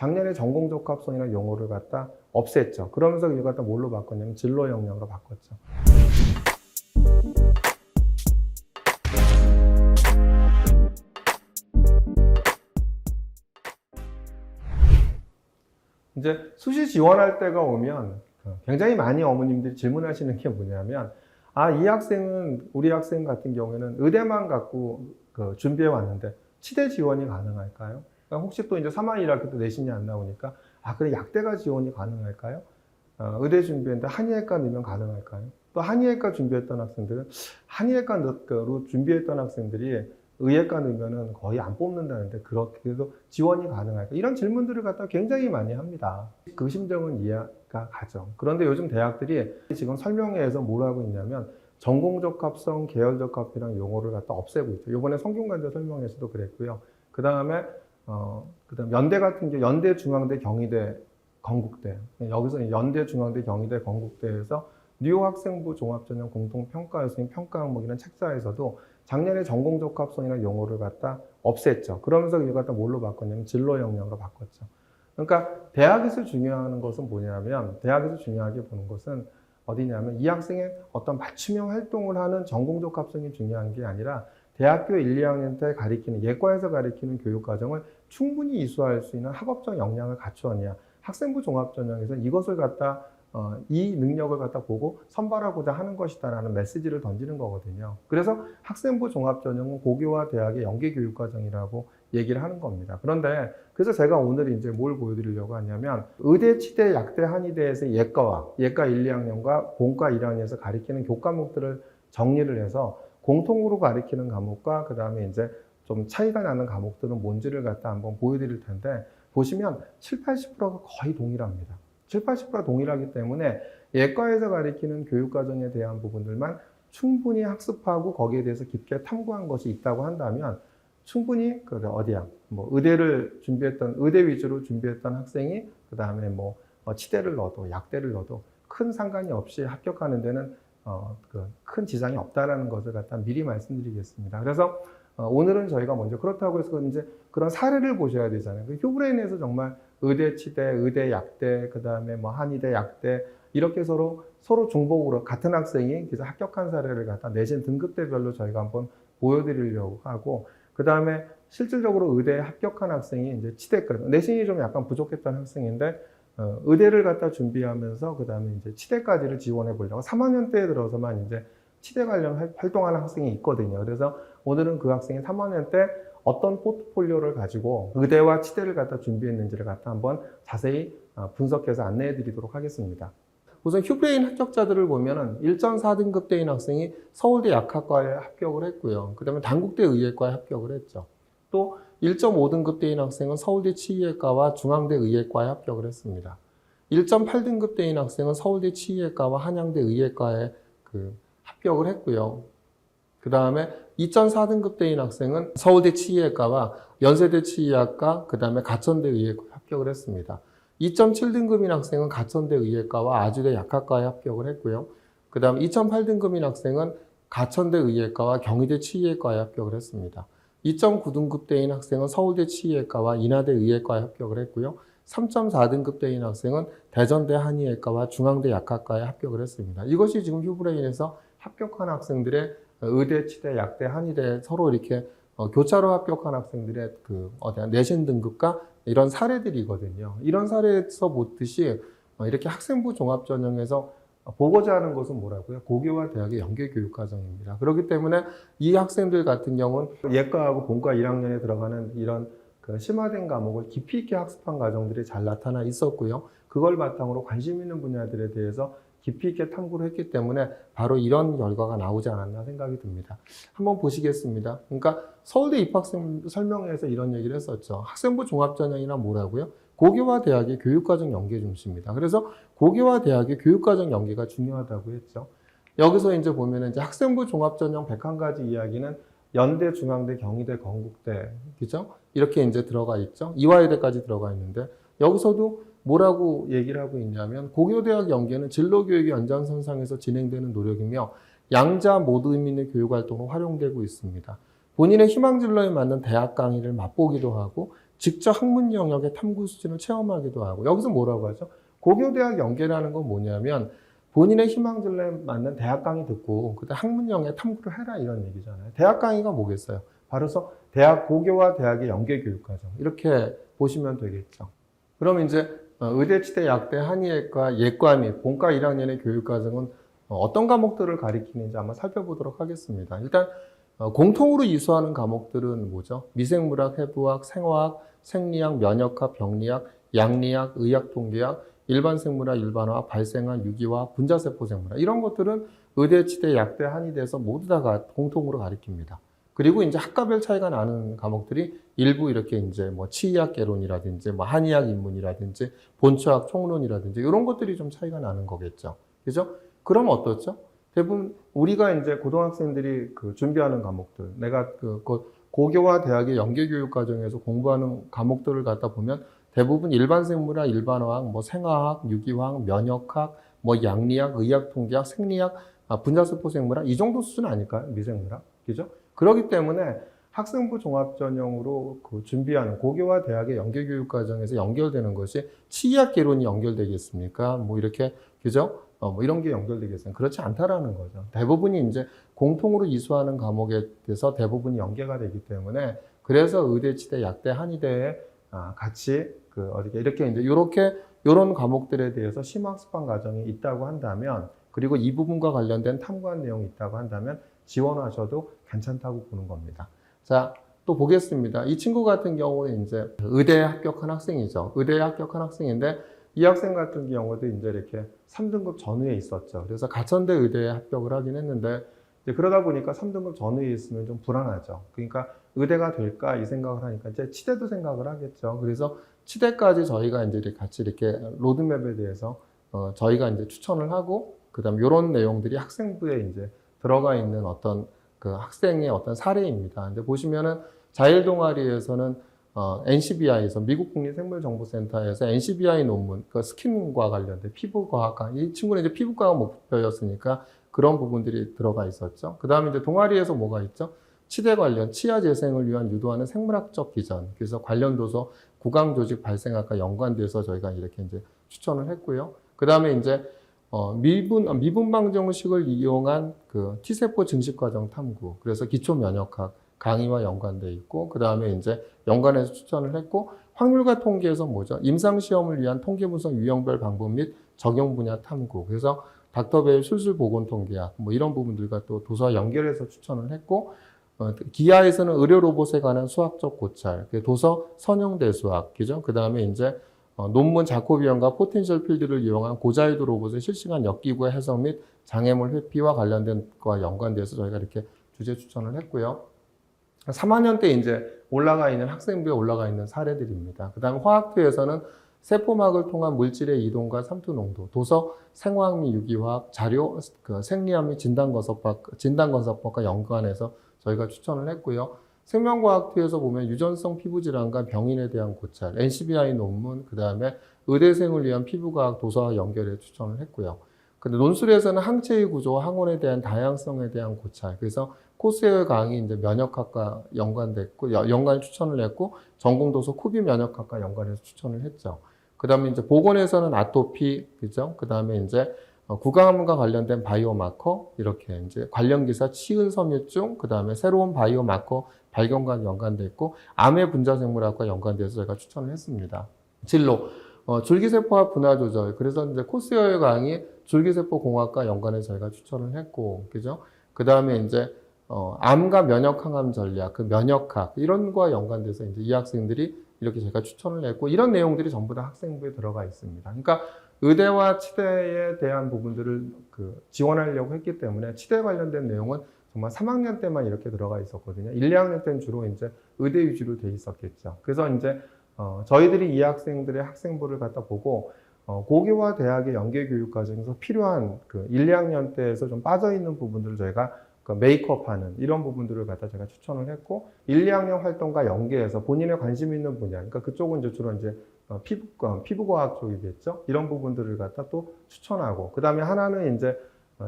작년에 전공적합성이라는 용어를 갖다 없앴죠. 그러면서 이걸 갖다 뭘로 바꿨냐면 진로 역량으로 바꿨죠. 이제 수시 지원할 때가 오면 굉장히 많이 어머님들이 질문하시는 게 뭐냐면, 이 학생은, 우리 학생 같은 경우에는 의대만 갖고 준비해 왔는데 치대 지원이 가능할까요? 그러니까 혹시 또 이제 3학 1학기 때 내신이 안 나오니까 그래 약대가 지원이 가능할까요? 의대 준비했는데 한의학과 넣으면 가능할까요? 또 한의학과 준비했던 학생들은 한의학과로 준비했던 학생들이 의예과 넣으면은 거의 안 뽑는다는데 그렇게 해서 지원이 가능할까? 이런 질문들을 갖다 굉장히 많이 합니다. 그 심정은 이해가 가죠. 그런데 요즘 대학들이 지금 설명회에서 뭘 하고 있냐면 전공적합성, 계열적합이라는 용어를 갖다 없애고 있죠. 이번에 성균관대 설명회에서도 그랬고요. 그 다음에 연대 같은 경우 연대, 중앙대, 경희대, 건국대. 여기서 연대, 중앙대, 경희대, 건국대에서 뉴욕 학생부 종합전형 공통평가 교수님 평가 항목이라는 책자에서도 작년에 전공적합성이라는 용어를 갖다 없앴죠. 그러면서 이걸 갖다 뭘로 바꿨냐면 진로 역량으로 바꿨죠. 그러니까 대학에서 중요한 것은 뭐냐면, 대학에서 중요하게 보는 것은 어디냐면 이 학생의 어떤 맞춤형 활동을 하는 전공적합성이 중요한 게 아니라 대학교 1, 2학년 때 가리키는, 예과에서 가리키는 교육과정을 충분히 이수할 수 있는 학업적 역량을 갖추었냐. 학생부 종합전형에서 이것을 갖다 이 능력을 갖다 보고 선발하고자 하는 것이다라는 메시지를 던지는 거거든요. 그래서 학생부 종합전형은 고교와 대학의 연계교육과정이라고 얘기를 하는 겁니다. 그런데 그래서 제가 오늘 이제 뭘 보여드리려고 하냐면 의대, 치대, 약대, 한의대에서 예과 1, 2학년과 본과 1학년에서 가리키는 교과목들을 정리를 해서 공통으로 가리키는 과목과 그 다음에 이제 좀 차이가 나는 과목들은 뭔지를 갖다 한번 보여드릴 텐데, 보시면 7, 80%가 거의 동일합니다. 7, 80% 동일하기 때문에 예과에서 가리키는 교육과정에 대한 부분들만 충분히 학습하고 거기에 대해서 깊게 탐구한 것이 있다고 한다면 충분히 의대를 준비했던, 의대 위주로 준비했던 학생이 그 다음에 치대를 넣어도 약대를 넣어도 큰 상관이 없이 합격하는 데는 큰 지장이 없다라는 것을 갖다 미리 말씀드리겠습니다. 그래서 오늘은 저희가 먼저 그렇다고 해서 이제 그런 사례를 보셔야 되잖아요. 휴브레인에서 정말 의대, 치대, 의대, 약대, 그 다음에 한의대, 약대, 이렇게 서로 중복으로 같은 학생이 그래서 합격한 사례를 갖다 내신 등급대별로 저희가 한번 보여드리려고 하고, 그 다음에 실질적으로 의대에 합격한 학생이 이제 치대까지, 내신이 좀 약간 부족했던 학생인데, 의대를 갖다 준비하면서 그 다음에 이제 치대까지를 지원해 보려고 3학년 때에 들어서만 이제 치대 관련 활동하는 학생이 있거든요. 그래서 오늘은 그 학생이 3학년 때 어떤 포트폴리오를 가지고 의대와 치대를 갖다 준비했는지를 갖다 한번 자세히 분석해서 안내해 드리도록 하겠습니다. 우선 휴브레인 합격자들을 보면은 1.4등급대인 학생이 서울대 약학과에 합격을 했고요. 그 다음에 단국대 의예과에 합격을 했죠. 또 1.5등급대인 학생은 서울대 치의학과와 중앙대 의예과에 합격을 했습니다. 1.8등급대인 학생은 서울대 치의학과와 한양대 의예과에 합격을 했고요. 그 다음에 2.4등급대인 학생은 서울대 치의학과와 연세대 치의학과, 그 다음에 가천대 의예과에 합격을 했습니다. 2.7등급인 학생은 가천대 의예과와 아주대 약학과에 합격을 했고요. 그 다음 2.8등급인 학생은 가천대 의예과와 경희대 치의학과에 합격을 했습니다. 2.9등급대인 학생은 서울대 치의학과와 인하대 의예과에 합격을 했고요. 3.4등급대인 학생은 대전대 한의학과와 중앙대 약학과에 합격을 했습니다. 이것이 지금 휴브레인에서 합격한 학생들의 의대, 치대, 약대, 한의대 서로 이렇게 교차로 합격한 학생들의 내신 등급과 이런 사례들이거든요. 이런 사례에서 보듯이 이렇게 학생부 종합전형에서 보고자 하는 것은 뭐라고요? 고교와 대학의 연계교육과정입니다. 그렇기 때문에 이 학생들 같은 경우는 예과하고 본과 1학년에 들어가는 이런 심화된 과목을 깊이 있게 학습한 과정들이 잘 나타나 있었고요. 그걸 바탕으로 관심 있는 분야들에 대해서 깊이 있게 탐구를 했기 때문에 바로 이런 결과가 나오지 않았나 생각이 듭니다. 한번 보시겠습니다. 그러니까 서울대 입학생 설명회에서 이런 얘기를 했었죠. 학생부 종합전형이란 뭐라고요? 고교와 대학의 교육과정 연계 중심입니다. 그래서 고교와 대학의 교육과정 연계가 중요하다고 했죠. 여기서 이제 보면 이제 학생부 종합전형 101가지 이야기는 연대, 중앙대, 경희대, 건국대, 그죠? 이렇게 이제 들어가 있죠. 이화여대까지 들어가 있는데 여기서도 뭐라고 얘기를 하고 있냐면 고교대학 연계는 진로교육의 연장선상에서 진행되는 노력이며 양자 모두 의미 있는 교육활동으로 활용되고 있습니다. 본인의 희망진로에 맞는 대학 강의를 맛보기도 하고 직접 학문 영역의 탐구 수준을 체험하기도 하고, 여기서 뭐라고 하죠? 고교대학 연계라는 건 뭐냐면 본인의 희망들에 맞는 대학 강의 듣고 그때 학문 영역 탐구를 해라 이런 얘기잖아요. 대학 강의가 뭐겠어요? 바로서 대학 고교와 대학의 연계 교육 과정 이렇게 보시면 되겠죠. 그럼 이제 의대, 치대, 약대, 한의예과, 예과 및 본과 1학년의 교육 과정은 어떤 과목들을 가리키는지 한번 살펴보도록 하겠습니다. 일단 공통으로 이수하는 과목들은 뭐죠? 미생물학, 해부학, 생화학, 생리학, 면역학, 병리학, 양리학, 의학통계학, 일반생물학, 일반화학, 발생학, 유기화학, 분자세포생물학 이런 것들은 의대, 치대, 약대, 한의대에서 모두 다 공통으로 가리킵니다. 그리고 이제 학과별 차이가 나는 과목들이 일부 이렇게 이제 뭐 치의학 개론이라든지 뭐 한의학 입문이라든지 본초학 총론이라든지 이런 것들이 좀 차이가 나는 거겠죠. 그죠? 그럼 어떻죠? 대부분 우리가 이제 고등학생들이 준비하는 과목들, 내가 고교와 대학의 연계교육 과정에서 공부하는 과목들을 갖다 보면 대부분 일반생물학, 일반화학, 뭐 생화학, 유기화학, 면역학, 뭐 양리학, 의학통계학, 생리학, 분자세포생물학 이 정도 수준 아닐까요? 미생물학, 그죠? 그렇기 때문에 학생부 종합전형으로 준비하는 고교와 대학의 연계교육 과정에서 연결되는 것이 치의학 개론이 연결되겠습니까? 뭐 이렇게, 그죠? 뭐 이런 게 연결되겠어요. 그렇지 않다라는 거죠. 대부분이 이제 공통으로 이수하는 과목에 대해서 대부분이 연계가 되기 때문에 그래서 의대, 치대, 약대, 한의대에 같이 이렇게 이제 요런 과목들에 대해서 심학습관 과정이 있다고 한다면 그리고 이 부분과 관련된 탐구한 내용이 있다고 한다면 지원하셔도 괜찮다고 보는 겁니다. 자, 또 보겠습니다. 이 친구 같은 경우는 이제 의대에 합격한 학생이죠. 의대에 합격한 학생인데 이 학생 같은 경우도 이제 이렇게 3등급 전후에 있었죠. 그래서 가천대 의대에 합격을 하긴 했는데 이제 그러다 보니까 3등급 전후에 있으면 좀 불안하죠. 그러니까 의대가 될까 이 생각을 하니까 이제 치대도 생각을 하겠죠. 그래서 치대까지 저희가 이제 같이 이렇게 로드맵에 대해서 저희가 이제 추천을 하고 그다음에 이런 내용들이 학생부에 이제 들어가 있는 어떤 학생의 어떤 사례입니다. 근데 보시면은 자율 동아리에서는 NCBI에서 미국 국립생물정보센터에서 NCBI 논문, 스킨과 관련된 피부과학, 이 친구는 이제 피부과가 목표였으니까 그런 부분들이 들어가 있었죠. 그 다음에 이제 동아리에서 뭐가 있죠? 치대 관련, 치아 재생을 위한 유도하는 생물학적 기전. 그래서 관련 도서 구강조직 발생학과 연관돼서 저희가 이렇게 이제 추천을 했고요. 그 다음에 이제 미분 방정식을 이용한 T세포 증식 과정 탐구. 그래서 기초 면역학 강의와 연관돼 있고, 그 다음에 이제 연관해서 추천을 했고, 확률과 통계에서 뭐죠? 임상시험을 위한 통계 분석 유형별 방법 및 적용 분야 탐구. 그래서 닥터베일 술술 보건 통계학, 뭐 이런 부분들과 또 도서와 연결해서 추천을 했고, 기하에서는 의료 로봇에 관한 수학적 고찰, 도서 선형대 수학, 그죠? 그 다음에 이제 논문 자코비언과 포텐셜 필드를 이용한 고자유도 로봇의 실시간 역기구의 해석 및 장애물 회피와 관련된 것과 연관돼서 저희가 이렇게 주제 추천을 했고요. 3학년 때 이제 올라가 있는 학생부에 올라가 있는 사례들입니다. 그 다음에 화학투에서는 세포막을 통한 물질의 이동과 삼투 농도, 도서 생화학 및 유기화학, 자료 생리학 및 진단건설법과 연관해서 저희가 추천을 했고요. 생명과학투에서 보면 유전성 피부질환과 병인에 대한 고찰, NCBI 논문, 그 다음에 의대생을 위한 피부과학 도서와 연결해 추천을 했고요. 근데 논술에서는 항체의 구조와 항원에 대한 다양성에 대한 고찰, 그래서 코스웨어 강의 이제 면역학과 연관됐고, 연관 추천을 했고, 전공도서 쿠비 면역학과 연관해서 추천을 했죠. 그 다음에 이제 보건에서는 아토피, 그죠? 그 다음에 이제 구강암과 관련된 바이오마커, 이렇게 이제 관련 기사 치은 섬유증, 그 다음에 새로운 바이오마커 발견과 연관돼 있고, 암의 분자생물학과 연관돼서 제가 추천을 했습니다. 진로, 줄기세포와 분화 조절, 그래서 이제 코스웨어 강의 줄기세포 공학과 연관해서 저희가 추천을 했고, 그죠? 그 다음에 이제 암과 면역 항암 전략, 면역학 이런 거와 연관돼서 이제 이 학생들이 이렇게 제가 추천을 했고 이런 내용들이 전부 다 학생부에 들어가 있습니다. 그러니까 의대와 치대에 대한 부분들을 지원하려고 했기 때문에 치대 관련된 내용은 정말 3학년 때만 이렇게 들어가 있었거든요. 1, 2학년 때는 주로 이제 의대 위주로 돼 있었겠죠. 그래서 이제 저희들이 이 학생들의 학생부를 갖다 보고 고교와 대학의 연계 교육 과정에서 필요한 1, 2학년 때에서 좀 빠져 있는 부분들을 저희가 메이크업하는 이런 부분들을 갖다 제가 추천을 했고 1, 2학년 활동과 연계해서 본인의 관심 있는 분야, 그러니까 그쪽은 이제 주로 이제 피부과학 쪽이겠죠. 이런 부분들을 갖다 또 추천하고 그 다음에 하나는 이제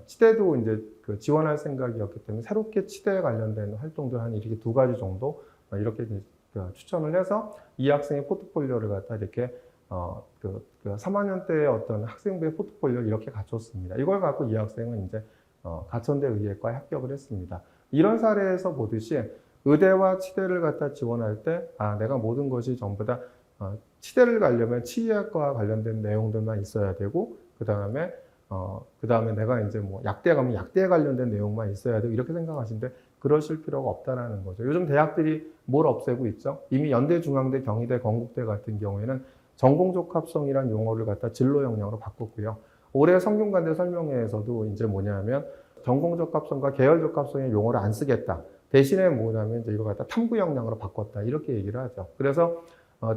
치대도 이제 지원할 생각이었기 때문에 새롭게 치대에 관련된 활동들 한 이렇게 2가지 정도 이렇게 추천을 해서 이 학생의 포트폴리오를 갖다 이렇게 3학년 때의 어떤 학생부의 포트폴리오를 이렇게 갖췄습니다. 이걸 갖고 이 학생은 이제 가천대 의예과에 합격을 했습니다. 이런 사례에서 보듯이 의대와 치대를 갖다 지원할 때 내가 모든 것이 전부 다 치대를 가려면 치의학과와 관련된 내용들만 있어야 되고 그 다음에 내가 이제 뭐 약대 가면 약대에 관련된 내용만 있어야 되고 이렇게 생각하시는데 그러실 필요가 없다라는 거죠. 요즘 대학들이 뭘 없애고 있죠? 이미 연대, 중앙대, 경희대, 건국대 같은 경우에는 전공적합성이라는 용어를 갖다 진로 역량으로 바꿨고요. 올해 성균관대 설명회에서도 이제 뭐냐면 전공적합성과 계열적합성의 용어를 안 쓰겠다. 대신에 뭐냐면 이제 이거 갖다 탐구 역량으로 바꿨다. 이렇게 얘기를 하죠. 그래서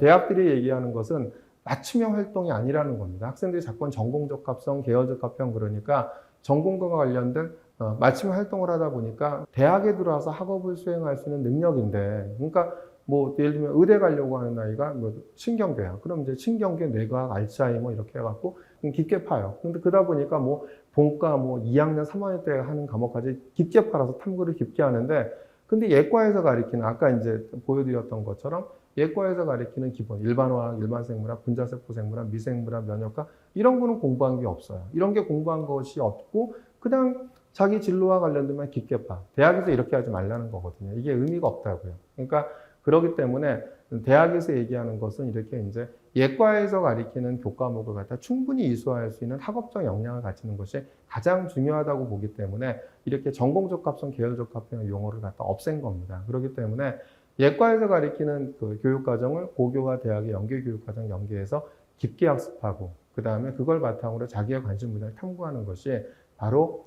대학들이 얘기하는 것은 맞춤형 활동이 아니라는 겁니다. 학생들이 자꾸 전공적합성, 계열적합성 그러니까 전공과 관련된 맞춤형 활동을 하다 보니까 대학에 들어와서 학업을 수행할 수 있는 능력인데, 그러니까 뭐 예를 들면 의대 가려고 하는 아이가 뭐 신경계야. 그럼 이제 신경계, 뇌과학, 알츠하이머 이렇게 해갖고 깊게 파요. 근데 그러다 보니까 뭐 본과 뭐 2학년, 3학년 때 하는 과목까지 깊게 팔아서 탐구를 깊게 하는데, 근데 예과에서 가리키는 아까 이제 보여드렸던 것처럼 예과에서 가리키는 기본 일반화학, 일반생물학, 분자세포생물학, 미생물학, 면역학 이런 거는 공부한 게 없어요. 이런 게 공부한 것이 없고 그냥 자기 진로와 관련되면 깊게 파. 대학에서 이렇게 하지 말라는 거거든요. 이게 의미가 없다고요. 그러니까 그렇기 때문에 대학에서 얘기하는 것은 이렇게 이제 예과에서 가리키는 교과목을 갖다 충분히 이수할 수 있는 학업적 역량을 갖추는 것이 가장 중요하다고 보기 때문에 이렇게 전공적합성, 계열적합성 용어를 갖다 없앤 겁니다. 그렇기 때문에 예과에서 가리키는 그 교육과정을 고교와 대학의 연계교육과정 연계해서 깊게 학습하고 그 다음에 그걸 바탕으로 자기의 관심 분야를 탐구하는 것이 바로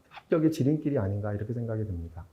합격의 지름길이 아닌가 이렇게 생각이 듭니다.